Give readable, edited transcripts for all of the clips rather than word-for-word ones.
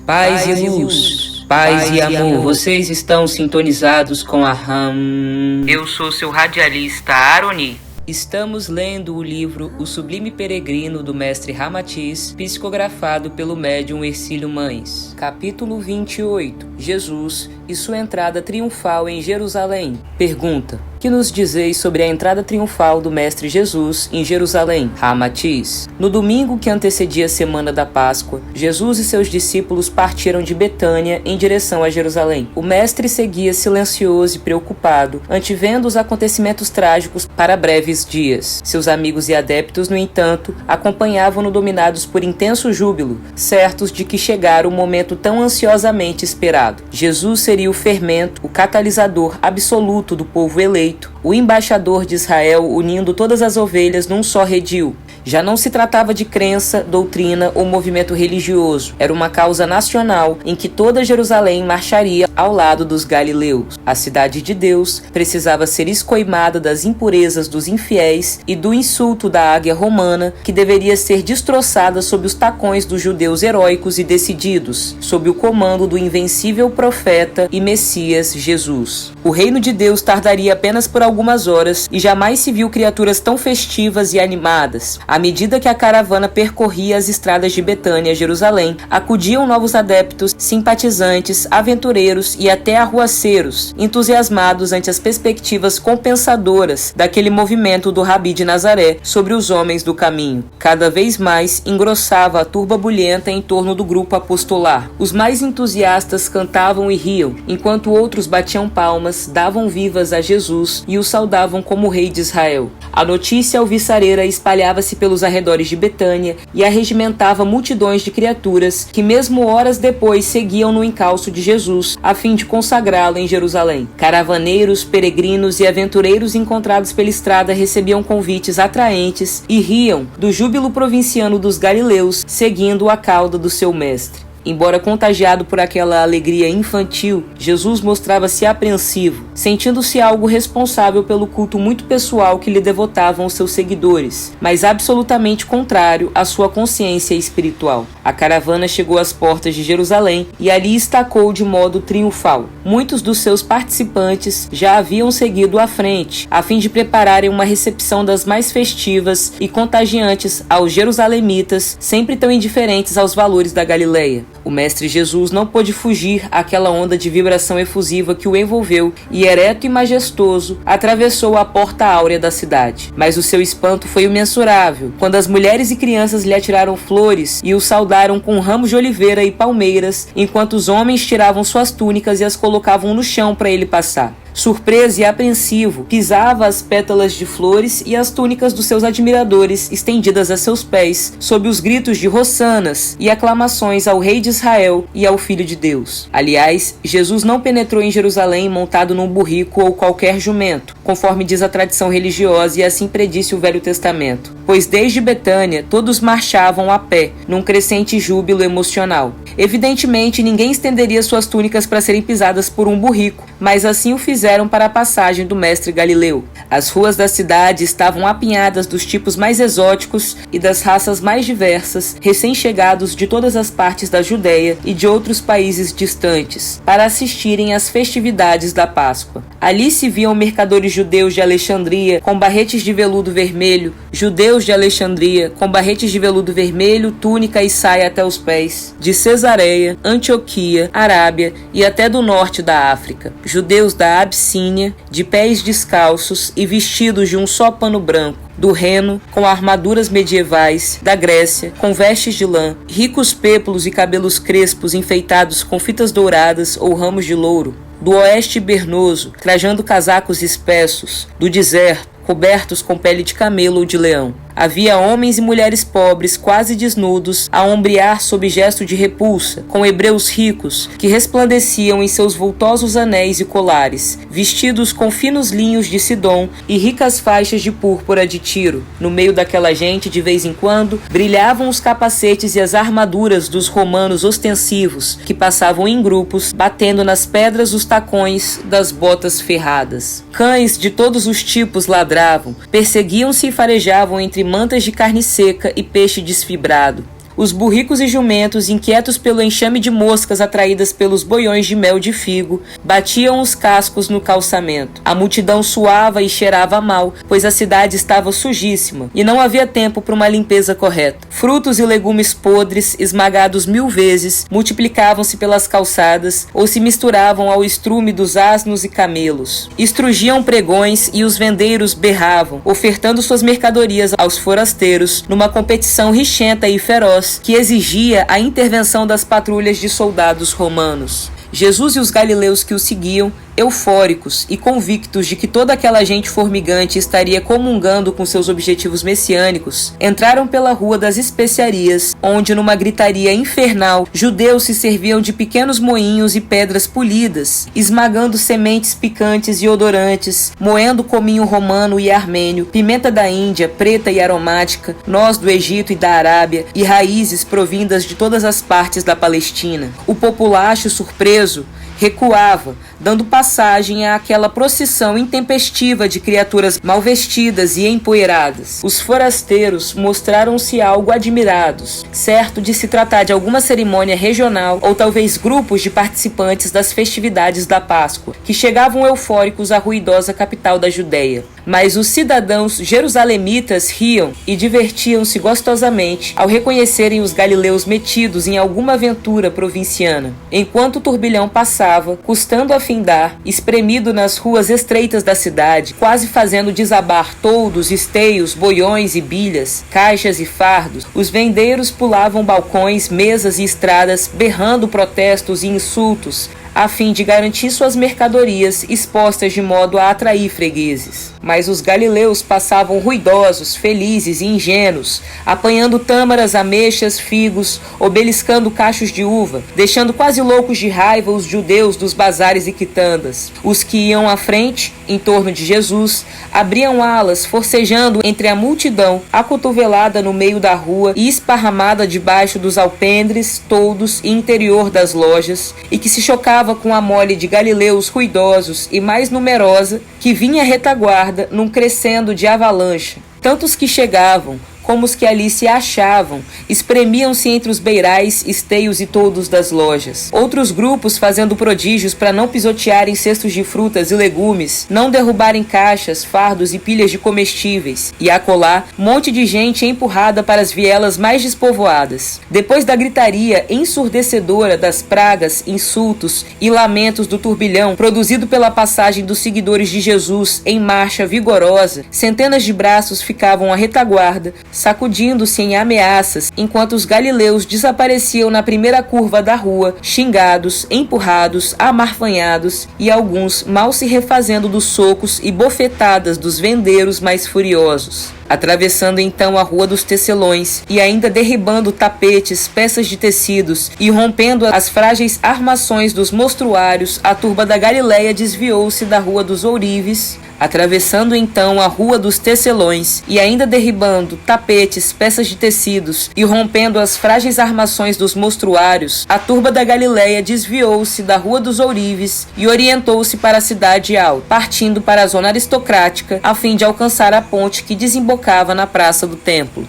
Paz e luz, paz e amor, vocês estão sintonizados com a RAM. Eu sou seu radialista Aroni. Estamos lendo o livro O Sublime Peregrino do mestre Ramatiz, psicografado pelo médium Hercílio Mães. Capítulo 28. Jesus e sua entrada triunfal em Jerusalém. Pergunta: que nos dizeis sobre a entrada triunfal do Mestre Jesus em Jerusalém? Ramatiz: no domingo que antecedia a semana da Páscoa, Jesus e seus discípulos partiram de Betânia em direção a Jerusalém. O Mestre seguia silencioso e preocupado, antevendo os acontecimentos trágicos para breves dias. Seus amigos e adeptos, no entanto, acompanhavam-no dominados por intenso júbilo, certos de que chegara o momento tão ansiosamente esperado. Jesus seria o fermento, o catalisador absoluto do povo eleito, o embaixador de Israel unindo todas as ovelhas num só redil. Já não se tratava de crença, doutrina ou movimento religioso. Era uma causa nacional em que toda Jerusalém marcharia ao lado dos galileus. A cidade de Deus precisava ser escoimada das impurezas dos infiéis e do insulto da águia romana, que deveria ser destroçada sob os tacões dos judeus heróicos e decididos, sob o comando do invencível profeta e Messias Jesus. O reino de Deus tardaria apenas por algumas horas e jamais se viu criaturas tão festivas e animadas. À medida que a caravana percorria as estradas de Betânia a Jerusalém, acudiam novos adeptos, simpatizantes, aventureiros e até arruaceiros, entusiasmados ante as perspectivas compensadoras daquele movimento do Rabi de Nazaré sobre os homens do caminho. Cada vez mais engrossava a turba bulhenta em torno do grupo apostolar. Os mais entusiastas cantavam e riam, enquanto outros batiam palmas, davam vivas a Jesus e o saudavam como rei de Israel. A notícia alvissareira espalhava-se pelos arredores de Betânia e arregimentava multidões de criaturas que mesmo horas depois seguiam no encalço de Jesus a fim de consagrá-lo em Jerusalém. Caravaneiros, peregrinos e aventureiros encontrados pela estrada recebiam convites atraentes e riam do júbilo provinciano dos galileus seguindo a cauda do seu mestre. Embora contagiado por aquela alegria infantil, Jesus mostrava-se apreensivo, sentindo-se algo responsável pelo culto muito pessoal que lhe devotavam os seus seguidores, mas absolutamente contrário à sua consciência espiritual. A caravana chegou às portas de Jerusalém e ali estacou de modo triunfal. Muitos dos seus participantes já haviam seguido à frente, a fim de prepararem uma recepção das mais festivas e contagiantes aos jerusalemitas, sempre tão indiferentes aos valores da Galileia. O Mestre Jesus não pôde fugir àquela onda de vibração efusiva que o envolveu e, ereto e majestoso, atravessou a porta áurea da cidade. Mas o seu espanto foi imensurável quando as mulheres e crianças lhe atiraram flores e o saudaram com ramos de oliveira e palmeiras, enquanto os homens tiravam suas túnicas e as colocavam no chão para ele passar. Surpreso e apreensivo, pisava as pétalas de flores e as túnicas dos seus admiradores estendidas a seus pés, sob os gritos de hossanas e aclamações ao Rei de Israel e ao Filho de Deus. Aliás, Jesus não penetrou em Jerusalém montado num burrico ou qualquer jumento, conforme diz a tradição religiosa e assim predisse o Velho Testamento, pois desde Betânia todos marchavam a pé, num crescente júbilo emocional. Evidentemente, ninguém estenderia suas túnicas para serem pisadas por um burrico, mas assim o fizeram para a passagem do mestre Galileu. As ruas da cidade estavam apinhadas dos tipos mais exóticos e das raças mais diversas, recém-chegados de todas as partes da Judéia e de outros países distantes, para assistirem às festividades da Páscoa. Ali se viam mercadores judeus de Alexandria com barretes de veludo vermelho, judeus de Alexandria com barretes de veludo vermelho, túnica e saia até os pés, de Cesareia, Antioquia, Arábia e até do norte da África, judeus da Abissínia, de pés descalços e vestidos de um só pano branco, do Reno, com armaduras medievais, da Grécia, com vestes de lã, ricos pépulos e cabelos crespos enfeitados com fitas douradas ou ramos de louro, do oeste hibernoso, trajando casacos espessos, do deserto, cobertos com pele de camelo ou de leão. Havia homens e mulheres pobres, quase desnudos, a ombrear sob gesto de repulsa, com hebreus ricos, que resplandeciam em seus vultosos anéis e colares, vestidos com finos linhos de Sidom e ricas faixas de púrpura de Tiro. No meio daquela gente, de vez em quando, brilhavam os capacetes e as armaduras dos romanos ostensivos, que passavam em grupos, batendo nas pedras os tacões das botas ferradas. Cães de todos os tipos ladravam, perseguiam-se e farejavam entre mantas de carne seca e peixe desfibrado. Os burricos e jumentos, inquietos pelo enxame de moscas atraídas pelos boiões de mel de figo, batiam os cascos no calçamento. A multidão suava e cheirava mal, pois a cidade estava sujíssima e não havia tempo para uma limpeza correta. Frutos e legumes podres, esmagados 1000 vezes, multiplicavam-se pelas calçadas ou se misturavam ao estrume dos asnos e camelos. Estrugiam pregões e os vendeiros berravam, ofertando suas mercadorias aos forasteiros numa competição richenta e feroz que exigia a intervenção das patrulhas de soldados romanos. Jesus e os galileus que o seguiam, eufóricos e convictos de que toda aquela gente formigante estaria comungando com seus objetivos messiânicos, entraram pela Rua das Especiarias, onde, numa gritaria infernal, judeus se serviam de pequenos moinhos e pedras polidas, esmagando sementes picantes e odorantes, moendo cominho romano e armênio, pimenta da Índia, preta e aromática, noz do Egito e da Arábia e raízes provindas de todas as partes da Palestina. O populacho surpreso recuava, dando passagem àquela procissão intempestiva de criaturas mal vestidas e empoeiradas. Os forasteiros mostraram-se algo admirados, certo de se tratar de alguma cerimônia regional ou talvez grupos de participantes das festividades da Páscoa, que chegavam eufóricos à ruidosa capital da Judéia. Mas os cidadãos jerusalemitas riam e divertiam-se gostosamente ao reconhecerem os galileus metidos em alguma aventura provinciana. Enquanto o turbilhão passava, custando a findar, espremido nas ruas estreitas da cidade, quase fazendo desabar toldos, esteios, boiões e bilhas, caixas e fardos, os vendeiros pulavam balcões, mesas e estradas, berrando protestos e insultos, a fim de garantir suas mercadorias expostas de modo a atrair fregueses. Mas os galileus passavam ruidosos, felizes e ingênuos, apanhando tâmaras, ameixas, figos, obeliscando cachos de uva, deixando quase loucos de raiva os judeus dos bazares e quitandas. Os que iam à frente, em torno de Jesus, abriam alas, forcejando entre a multidão, acotovelada no meio da rua e esparramada debaixo dos alpendres, toldos e interior das lojas, e que se chocava com a mole de galileus ruidosos e mais numerosa, que vinha à retaguarda num crescendo de avalanche. Tantos que chegavam, como os que ali se achavam, espremiam-se entre os beirais, esteios e toldos das lojas. Outros grupos fazendo prodígios para não pisotearem cestos de frutas e legumes, não derrubarem caixas, fardos e pilhas de comestíveis, e acolá, monte de gente empurrada para as vielas mais despovoadas. Depois da gritaria ensurdecedora das pragas, insultos e lamentos do turbilhão produzido pela passagem dos seguidores de Jesus em marcha vigorosa, centenas de braços ficavam à retaguarda, sacudindo-se em ameaças, enquanto os galileus desapareciam na primeira curva da rua, xingados, empurrados, amarfanhados e alguns mal se refazendo dos socos e bofetadas dos vendeiros mais furiosos. Atravessando então a Rua dos Tecelões e ainda derribando tapetes, peças de tecidos e rompendo as frágeis armações dos mostruários, a turba da Galileia desviou-se da Rua dos Ourives, atravessando então a Rua dos Tecelões e ainda derribando tapetes, peças de tecidos e rompendo as frágeis armações dos mostruários, a turba da Galileia desviou-se da Rua dos Ourives e orientou-se para a Cidade Alta, partindo para a zona aristocrática a fim de alcançar a ponte que desembocava na Praça do Templo.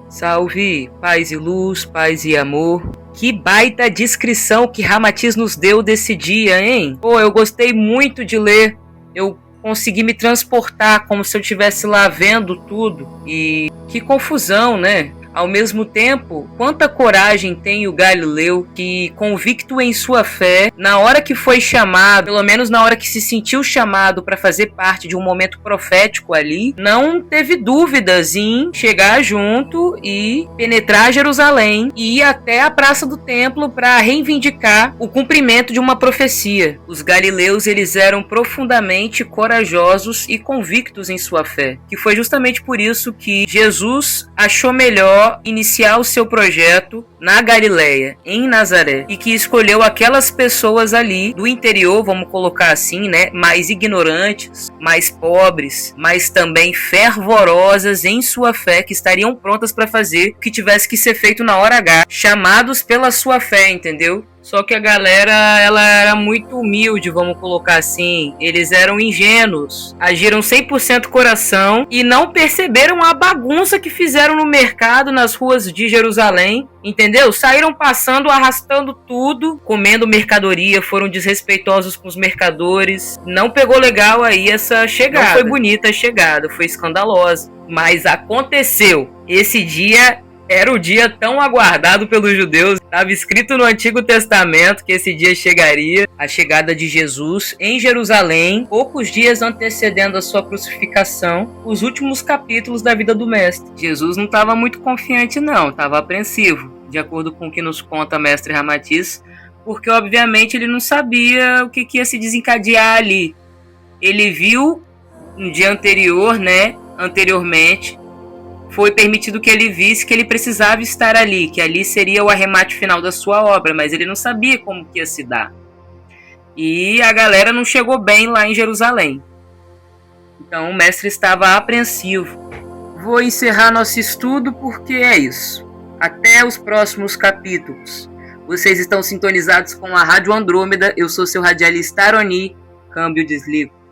Salve, paz e luz, paz e amor. Que baita descrição que Ramatiz nos deu desse dia, hein? Pô, eu gostei muito de ler. Eu consegui me transportar como se eu estivesse lá vendo tudo. E que confusão, né? Ao mesmo tempo, quanta coragem tem o Galileu que, convicto em sua fé, na hora que foi chamado, pelo menos na hora que se sentiu chamado para fazer parte de um momento profético ali, não teve dúvidas em chegar junto e penetrar Jerusalém e ir até a Praça do Templo para reivindicar o cumprimento de uma profecia. Os galileus, eles eram profundamente corajosos e convictos em sua fé, que foi justamente por isso que Jesus achou melhor melhor iniciar o seu projeto na Galileia, em Nazaré, e que escolheu aquelas pessoas ali do interior, vamos colocar assim, né, mais ignorantes, mais pobres, mas também fervorosas em sua fé, que estariam prontas para fazer o que tivesse que ser feito na hora H, chamados pela sua fé, entendeu? Só que a galera, ela era muito humilde, vamos colocar assim. Eles eram ingênuos, agiram 100% coração e não perceberam a bagunça que fizeram no mercado, nas ruas de Jerusalém, entendeu? Saíram passando, arrastando tudo, comendo mercadoria, foram desrespeitosos com os mercadores. Não pegou legal aí essa chegada. Não foi bonita a chegada, foi escandalosa. Mas aconteceu. Esse dia era o dia tão aguardado pelos judeus. Estava escrito no Antigo Testamento que esse dia chegaria, a chegada de Jesus em Jerusalém, poucos dias antecedendo a sua crucificação, os últimos capítulos da vida do mestre. Jesus não estava muito confiante não, estava apreensivo, de acordo com o que nos conta mestre Ramatiz, porque obviamente ele não sabia o que ia se desencadear ali. Ele viu no dia anterior, né, anteriormente, foi permitido que ele visse que ele precisava estar ali, que ali seria o arremate final da sua obra, mas ele não sabia como que ia se dar. E a galera não chegou bem lá em Jerusalém. Então o mestre estava apreensivo. Vou encerrar nosso estudo porque é isso. Até os próximos capítulos. Vocês estão sintonizados com a Rádio Andrômeda. Eu sou seu radialista Aroni. Câmbio desligo.